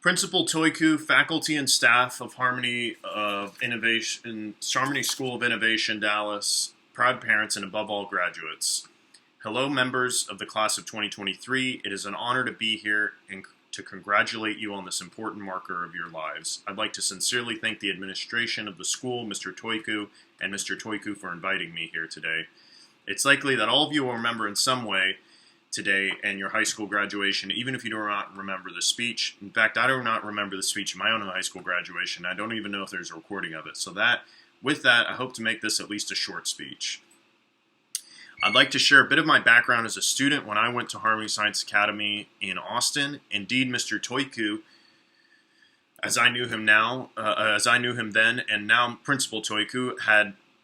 Principal Toiku, faculty and staff of Harmony School of Innovation, Dallas, proud parents, and above all, graduates. Hello, members of the class of 2023. It is an honor to be here and to congratulate you on this important marker of your lives. I'd like to sincerely thank the administration of the school, Mr. Toiku, and Mr. Toiku for inviting me here today. It's likely that all of you will remember in some way today and your high school graduation, even if you do not remember the speech. In fact, I do not remember the speech in my own high school graduation. I don't even know if there's a recording of it. So with that, I hope to make this at least a short speech. I'd like to share a bit of my background as a student when I went to Harmony Science Academy in Austin. Indeed, Mr. Toiku, as I knew him then, and now Principal Toiku,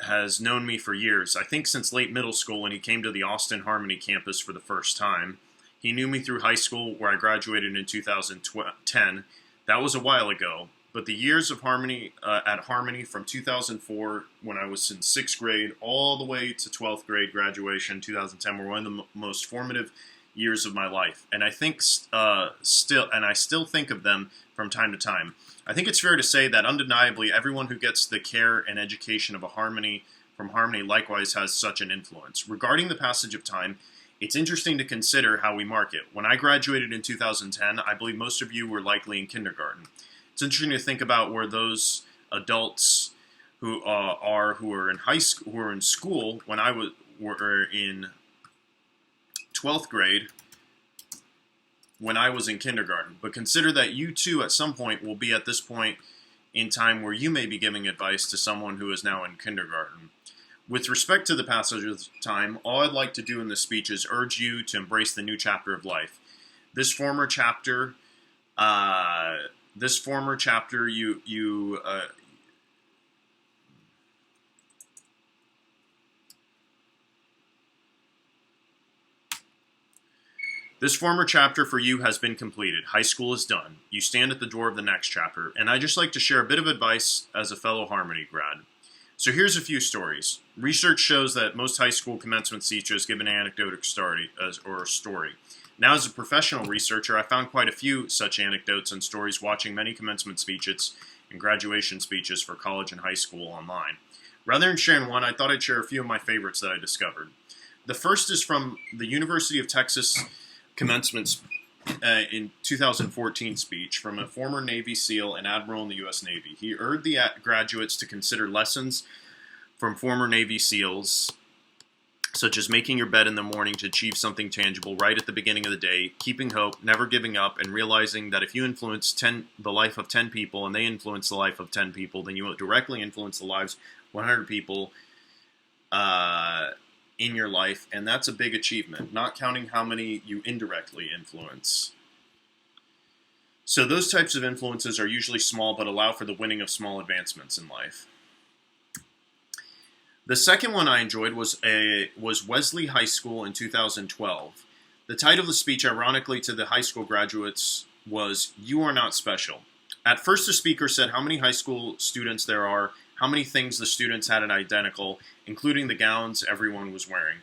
has known me for years. I think since late middle school when he came to the Austin Harmony campus for the first time. He knew me through high school where I graduated in 2010. That was a while ago, but the years of Harmony at Harmony from 2004 when I was in 6th grade all the way to 12th grade graduation 2010 were one of the most formative years of my life. And I think I still think of them from time to time. I think it's fair to say that undeniably everyone who gets the care and education of from Harmony likewise has such an influence. Regarding the passage of time, it's interesting to consider how we mark it. When I graduated in 2010, I believe most of you were likely in kindergarten. It's interesting to think about where those adults who are in high school, who were in school when were in 12th grade, when I was in kindergarten. But consider that you too at some point will be at this point in time where you may be giving advice to someone who is now in kindergarten. With respect to the passage of time, all I'd like to do in this speech is urge you to embrace the new chapter of life. This former chapter This former chapter for you has been completed. High school is done. You stand at the door of the next chapter, and I'd just like to share a bit of advice as a fellow Harmony grad. So here's a few stories. Research shows that most high school commencement speeches give an anecdotic story. Now, as a professional researcher, I found quite a few such anecdotes and stories watching many commencement speeches and graduation speeches for college and high school online. Rather than sharing one, I thought I'd share a few of my favorites that I discovered. The first is from the University of Texas commencement in 2014 speech from a former Navy SEAL and Admiral in the U.S. Navy. He urged the graduates to consider lessons from former Navy SEALs, such as making your bed in the morning to achieve something tangible right at the beginning of the day, keeping hope, never giving up, and realizing that if you influence the life of 10 people and they influence the life of 10 people, then you will directly influence the lives of 100 people in your life, and that's a big achievement, not counting how many you indirectly influence. So those types of influences are usually small but allow for the winning of small advancements in life. The second one I enjoyed was Wesley High School in 2012. The title of the speech, ironically, to the high school graduates was, "You Are Not Special." At first, the speaker said how many high school students there are, how many things the students had identical, including the gowns everyone was wearing.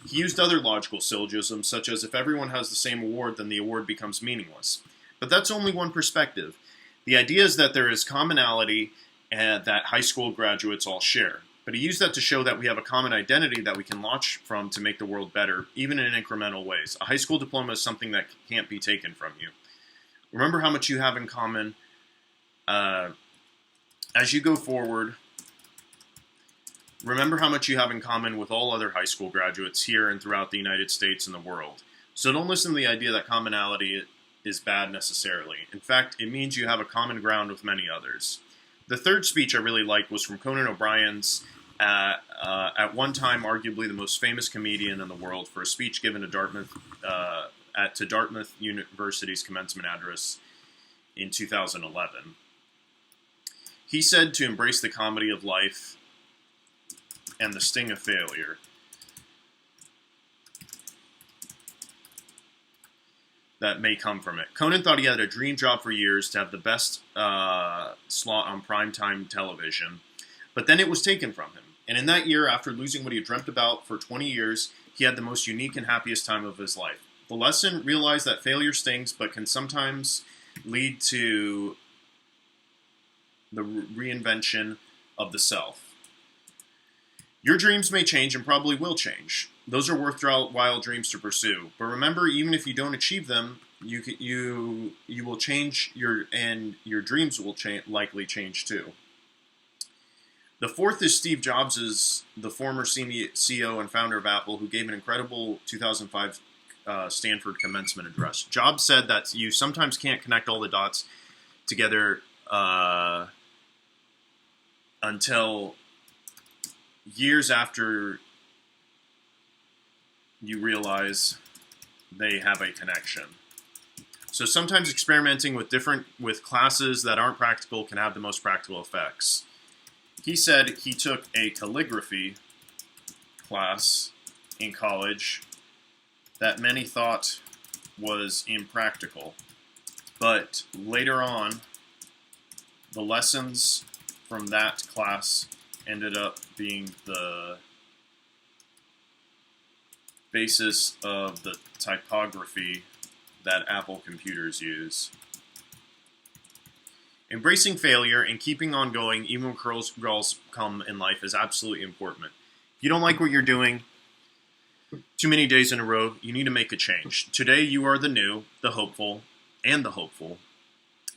He used other logical syllogisms, such as if everyone has the same award, then the award becomes meaningless. But that's only one perspective. The idea is that there is commonality that high school graduates all share. But he used that to show that we have a common identity that we can launch from to make the world better, even in incremental ways. A high school diploma is something that can't be taken from you. Remember how much you have in common as you go forward. Remember how much you have in common with all other high school graduates here and throughout the United States and the world. So don't listen to the idea that commonality is bad necessarily. In fact, it means you have a common ground with many others. The third speech I really liked was from Conan O'Brien's, at one time arguably the most famous comedian in the world, for a speech given to Dartmouth University's commencement address in 2011. He said to embrace the comedy of life and the sting of failure that may come from it. Conan thought he had a dream job for years to have the best slot on primetime television, but then it was taken from him. And in that year, after losing what he had dreamt about for 20 years, he had the most unique and happiest time of his life. The lesson: realize that failure stings, but can sometimes lead to the reinvention of the self. Your dreams may change and probably will change. Those are worthwhile dreams to pursue. But remember, even if you don't achieve them, you will change your dreams will likely change too. The fourth is Steve Jobs, the former CEO and founder of Apple, who gave an incredible 2005 Stanford commencement address. Jobs said that you sometimes can't connect all the dots together until years after you realize they have a connection. So sometimes experimenting with classes that aren't practical can have the most practical effects. He said he took a calligraphy class in college that many thought was impractical. But later on, the lessons from that class ended up being the basis of the typography that Apple computers use. Embracing failure and keeping on going even when girls come in life is absolutely important. If you don't like what you're doing too many days in a row, you need to make a change. Today you are the new, the hopeful, and the hopeful.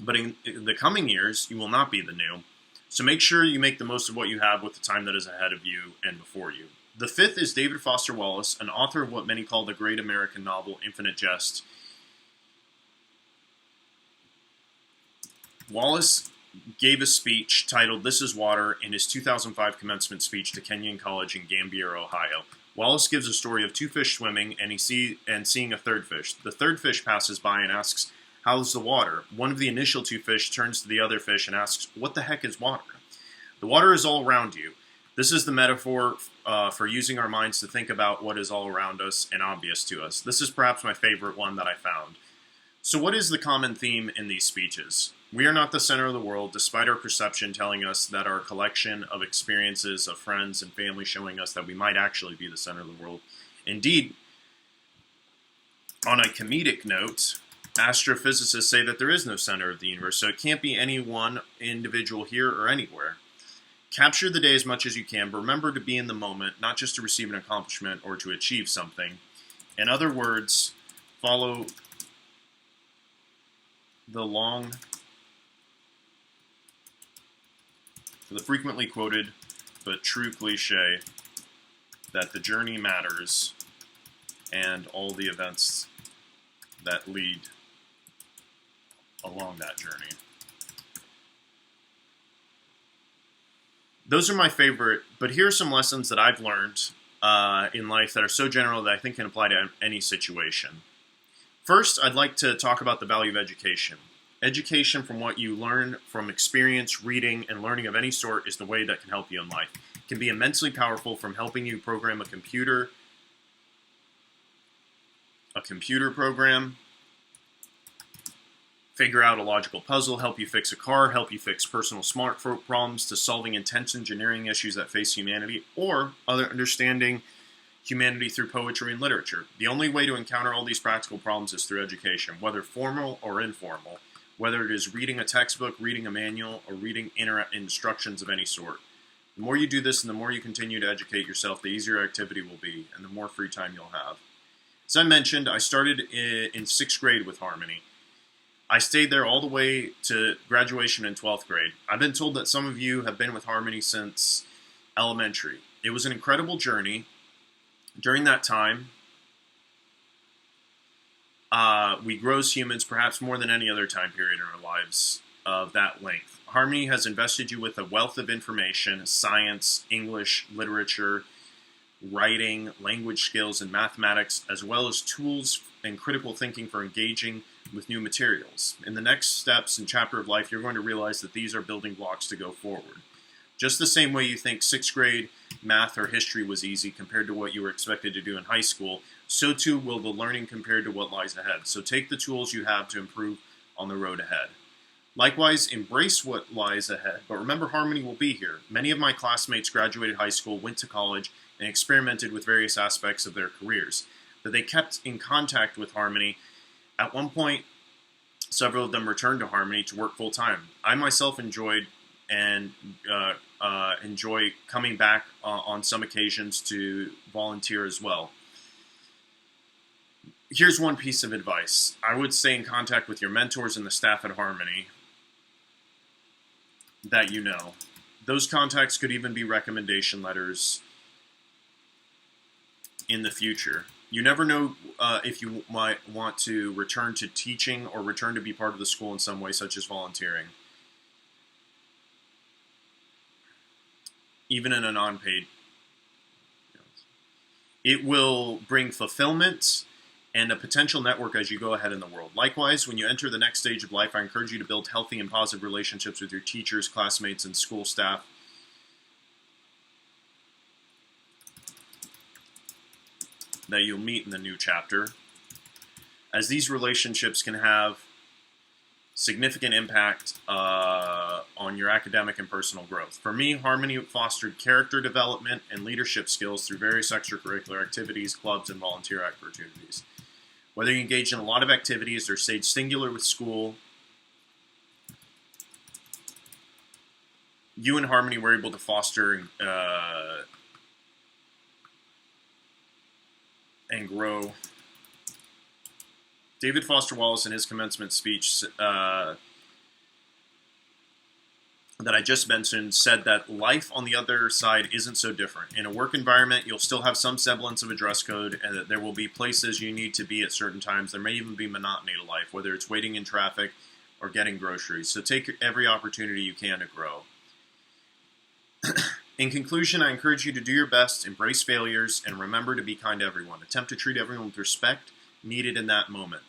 But in the coming years, you will not be the new. So make sure you make the most of what you have with the time that is ahead of you and before you. The fifth is David Foster Wallace, an author of what many call the great American novel, Infinite Jest. Wallace gave a speech titled This is Water in his 2005 commencement speech to Kenyon College in Gambier, Ohio. Wallace gives a story of two fish swimming and seeing a third fish. The third fish passes by and asks, "How's the water?" One of the initial two fish turns to the other fish and asks, "What the heck is water?" The water is all around you. This is the metaphor for using our minds to think about what is all around us and obvious to us. This is perhaps my favorite one that I found. So what is the common theme in these speeches? We are not the center of the world, despite our perception telling us that our collection of experiences of friends and family showing us that we might actually be the center of the world. Indeed, on a comedic note, astrophysicists say that there is no center of the universe, so it can't be any one individual here or anywhere. Capture the day as much as you can, but remember to be in the moment, not just to receive an accomplishment or to achieve something. In other words, follow the frequently quoted but true cliche that the journey matters and all the events that lead along that journey. Those are my favorite, but here are some lessons that I've learned in life that are so general that I think can apply to any situation. First, I'd like to talk about the value of education. Education, from what you learn from experience, reading, and learning of any sort, is the way that can help you in life. It can be immensely powerful, from helping you program a computer program, figure out a logical puzzle, help you fix a car, help you fix personal smart problems, to solving intense engineering issues that face humanity, or understanding humanity through poetry and literature. The only way to encounter all these practical problems is through education, whether formal or informal, whether it is reading a textbook, reading a manual, or reading instructions of any sort. The more you do this and the more you continue to educate yourself, the easier your activity will be and the more free time you'll have. As I mentioned, I started in 6th grade with Harmony. I stayed there all the way to graduation in 12th grade. I've been told that some of you have been with Harmony since elementary. It was an incredible journey. During that time, we grow as humans, perhaps more than any other time period in our lives of that length. Harmony has invested you with a wealth of information, science, English, literature, writing, language skills, and mathematics, as well as tools and critical thinking for engaging with new materials. In the next steps and chapter of life, you're going to realize that these are building blocks to go forward. Just the same way you think 6th grade math or history was easy compared to what you were expected to do in high school, so too will the learning compared to what lies ahead. So take the tools you have to improve on the road ahead. Likewise, embrace what lies ahead, but remember Harmony will be here. Many of my classmates graduated high school, went to college, and experimented with various aspects of their careers. But they kept in contact with Harmony. At one point, Several of them returned to Harmony to work full-time. I myself enjoy coming back on some occasions to volunteer as well. Here's one piece of advice. I would stay in contact with your mentors and the staff at Harmony that you know. Those contacts could even be recommendation letters in the future. You never know if you might want to return to teaching or return to be part of the school in some way, such as volunteering. Even in a non-paid. It will bring fulfillment and a potential network as you go ahead in the world. Likewise, when you enter the next stage of life, I encourage you to build healthy and positive relationships with your teachers, classmates, and school staff. That you'll meet in the new chapter, as these relationships can have significant impact on your academic and personal growth. For me, Harmony fostered character development and leadership skills through various extracurricular activities, clubs, and volunteer opportunities. Whether you engage in a lot of activities or stayed singular with school, you and Harmony were able to foster and grow. David Foster Wallace, in his commencement speech that I just mentioned, said that life on the other side isn't so different. In a work environment, you'll still have some semblance of a dress code, and that there will be places you need to be at certain times. There may even be monotony to life, whether it's waiting in traffic or getting groceries. So take every opportunity you can to grow. In conclusion, I encourage you to do your best, embrace failures, and remember to be kind to everyone. Attempt to treat everyone with respect needed in that moment.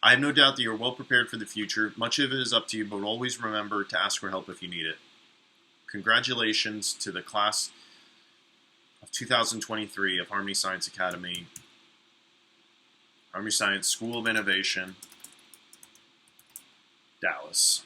I have no doubt that you are well prepared for the future. Much of it is up to you, but always remember to ask for help if you need it. Congratulations to the class of 2023 of Harmony Science Academy, Harmony Science School of Innovation, Dallas.